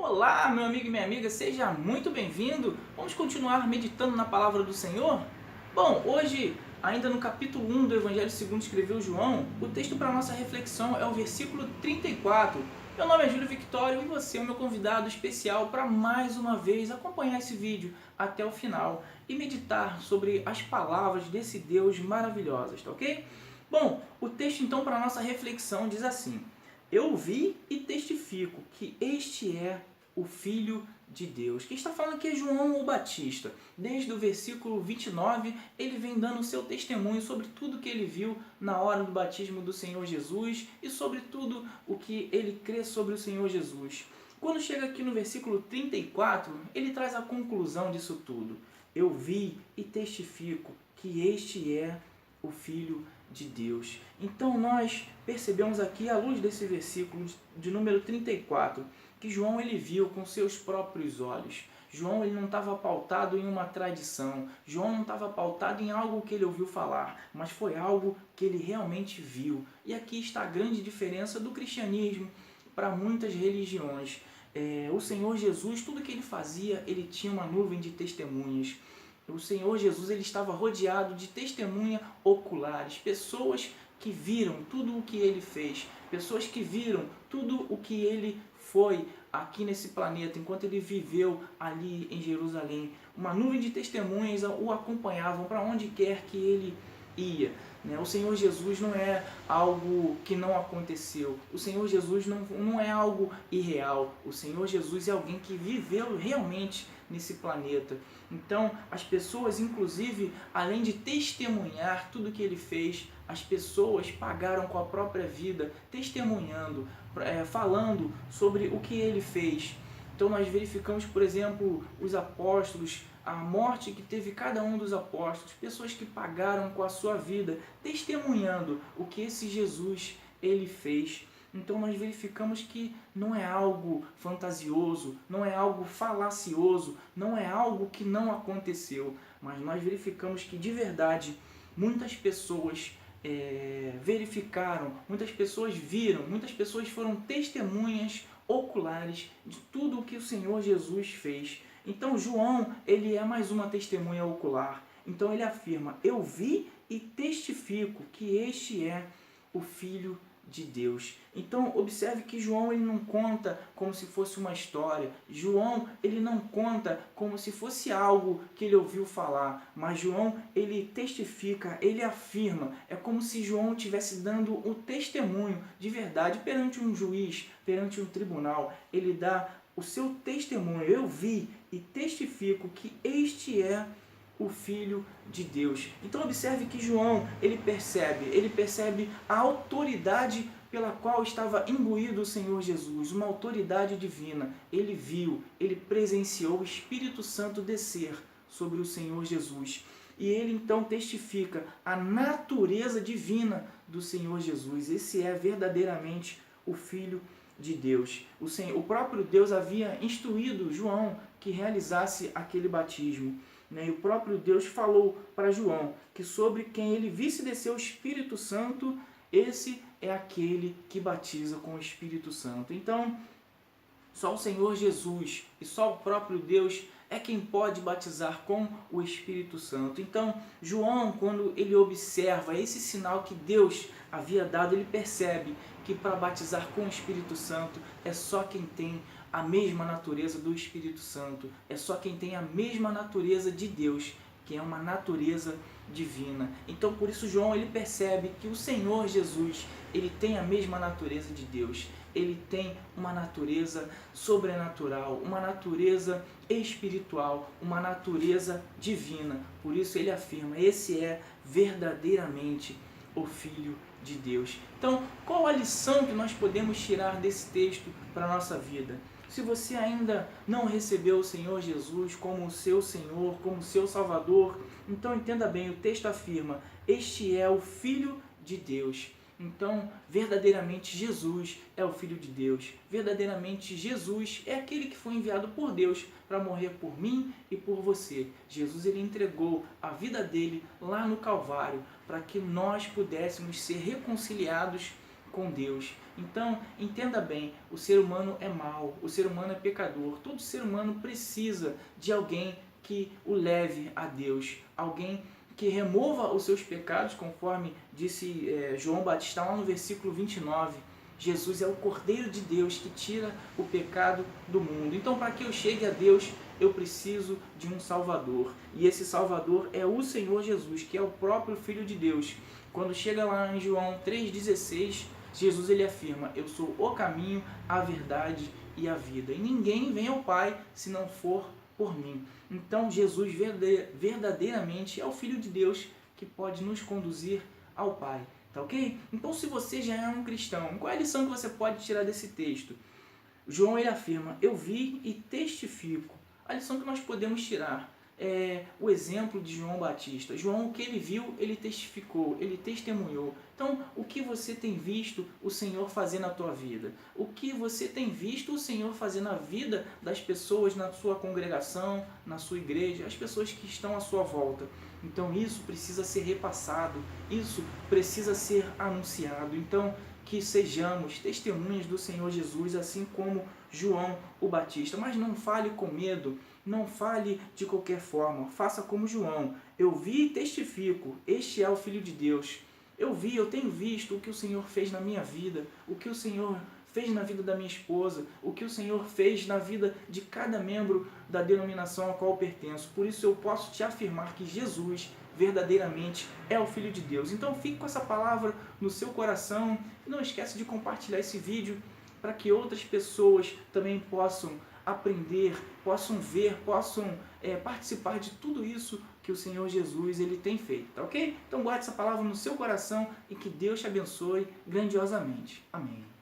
Olá, meu amigo e minha amiga, seja muito bem-vindo. Vamos continuar meditando na palavra do Senhor? Bom, hoje, ainda no capítulo 1 do Evangelho segundo escreveu João, o texto para nossa reflexão é o versículo 34. Meu nome é Júlio Victório e você é o meu convidado especial para mais uma vez acompanhar esse vídeo até o final e meditar sobre as palavras desse Deus maravilhosas, tá ok? Bom, o texto então para nossa reflexão diz assim: Eu vi e testifico que este é o Filho de Deus. Quem está falando aqui é João o Batista. Desde o versículo 29, ele vem dando o seu testemunho sobre tudo que ele viu na hora do batismo do Senhor Jesus e sobre tudo o que ele crê sobre o Senhor Jesus. Quando chega aqui no versículo 34, ele traz a conclusão disso tudo. Eu vi e testifico que este é o Filho de Deus. Então nós percebemos aqui, à luz desse versículo de número 34, que João ele viu com seus próprios olhos. João ele não estava pautado em uma tradição, João não estava pautado em algo que ele ouviu falar, mas foi algo que ele realmente viu. E aqui está a grande diferença do cristianismo para muitas religiões. O Senhor Jesus, tudo que ele fazia, ele tinha uma nuvem de testemunhas. O Senhor Jesus ele estava rodeado de testemunhas oculares, pessoas que viram tudo o que ele fez, pessoas que viram tudo o que ele foi aqui nesse planeta, enquanto ele viveu ali em Jerusalém. Uma nuvem de testemunhas o acompanhavam para onde quer que ele ia. O Senhor Jesus não é algo que não aconteceu. O Senhor Jesus não é algo irreal. O Senhor Jesus é alguém que viveu realmente nesse planeta. Então, as pessoas, inclusive, além de testemunhar tudo que ele fez, as pessoas pagaram com a própria vida, testemunhando, falando sobre o que ele fez. Então, nós verificamos, por exemplo, os apóstolos, a morte que teve cada um dos apóstolos, pessoas que pagaram com a sua vida, testemunhando o que esse Jesus ele fez. Então nós verificamos que não é algo fantasioso, não é algo falacioso, não é algo que não aconteceu, mas nós verificamos que de verdade muitas pessoas verificaram, muitas pessoas viram, muitas pessoas foram testemunhas oculares de tudo o que o Senhor Jesus fez. Então João, ele é mais uma testemunha ocular. Então ele afirma: eu vi e testifico que este é o Filho de Deus. Então observe que João ele não conta como se fosse uma história. João ele não conta como se fosse algo que ele ouviu falar, mas João ele testifica, ele afirma. É como se João estivesse dando o testemunho de verdade perante um juiz, perante um tribunal. Ele dá o seu testemunho. Eu vi e testifico que este é o Filho de Deus. Então observe que João ele percebe a autoridade pela qual estava imbuído o Senhor Jesus, uma autoridade divina. Ele viu, ele presenciou o Espírito Santo descer sobre o Senhor Jesus. E ele então testifica a natureza divina do Senhor Jesus. Esse é verdadeiramente o Filho de Deus. O próprio Deus havia instruído João que realizasse aquele batismo. E o próprio Deus falou para João que sobre quem ele visse descer o Espírito Santo, esse é aquele que batiza com o Espírito Santo. Então, só o Senhor Jesus e só o próprio Deus é quem pode batizar com o Espírito Santo. Então, João, quando ele observa esse sinal que Deus havia dado, ele percebe que para batizar com o Espírito Santo é só quem tem a mesma natureza do Espírito Santo, é só quem tem a mesma natureza de Deus, que é uma natureza divina. Então, por isso, João ele percebe que o Senhor Jesus ele tem a mesma natureza de Deus. Ele tem uma natureza sobrenatural, uma natureza espiritual, uma natureza divina. Por isso ele afirma: esse é verdadeiramente o Filho de Deus. Então, qual a lição que nós podemos tirar desse texto para a nossa vida? Se você ainda não recebeu o Senhor Jesus como o seu Senhor, como o seu Salvador, então entenda bem, o texto afirma: este é o Filho de Deus. Então, verdadeiramente Jesus é o Filho de Deus. Verdadeiramente Jesus é aquele que foi enviado por Deus para morrer por mim e por você. Jesus ele entregou a vida dele lá no Calvário para que nós pudéssemos ser reconciliados com Deus. Então, entenda bem, o ser humano é mau, o ser humano é pecador. Todo ser humano precisa de alguém que o leve a Deus, alguém que remova os seus pecados, conforme disse João Batista lá no versículo 29. Jesus é o Cordeiro de Deus que tira o pecado do mundo. Então, para que eu chegue a Deus, eu preciso de um Salvador. E esse Salvador é o Senhor Jesus, que é o próprio Filho de Deus. Quando chega lá em João 3,16, Jesus ele afirma: eu sou o caminho, a verdade e a vida. E ninguém vem ao Pai se não for por mim. Então, Jesus verdadeiramente é o Filho de Deus que pode nos conduzir ao Pai. Tá ok? Então, se você já é um cristão, qual é a lição que você pode tirar desse texto? João ele afirma: eu vi e testifico. A lição que nós podemos tirar é o exemplo de João Batista. João, o que ele viu, ele testificou, ele testemunhou. Então, o que você tem visto o Senhor fazer na tua vida? O que você tem visto o Senhor fazer na vida das pessoas na sua congregação, na sua igreja, as pessoas que estão à sua volta? Então, isso precisa ser repassado, isso precisa ser anunciado. Então, que sejamos testemunhas do Senhor Jesus, assim como João o Batista. Mas não fale com medo, não fale de qualquer forma, faça como João. Eu vi e testifico, este é o Filho de Deus. Eu tenho visto o que o Senhor fez na minha vida, o que o Senhor fez na vida da minha esposa, o que o Senhor fez na vida de cada membro da denominação a qual eu pertenço. Por isso eu posso te afirmar que Jesus verdadeiramente é o Filho de Deus. Então fique com essa palavra no seu coração e não esqueça de compartilhar esse vídeo para que outras pessoas também possam aprender, possam ver, possam participar de tudo isso que o Senhor Jesus ele tem feito, tá ok? Então guarde essa palavra no seu coração e que Deus te abençoe grandiosamente. Amém.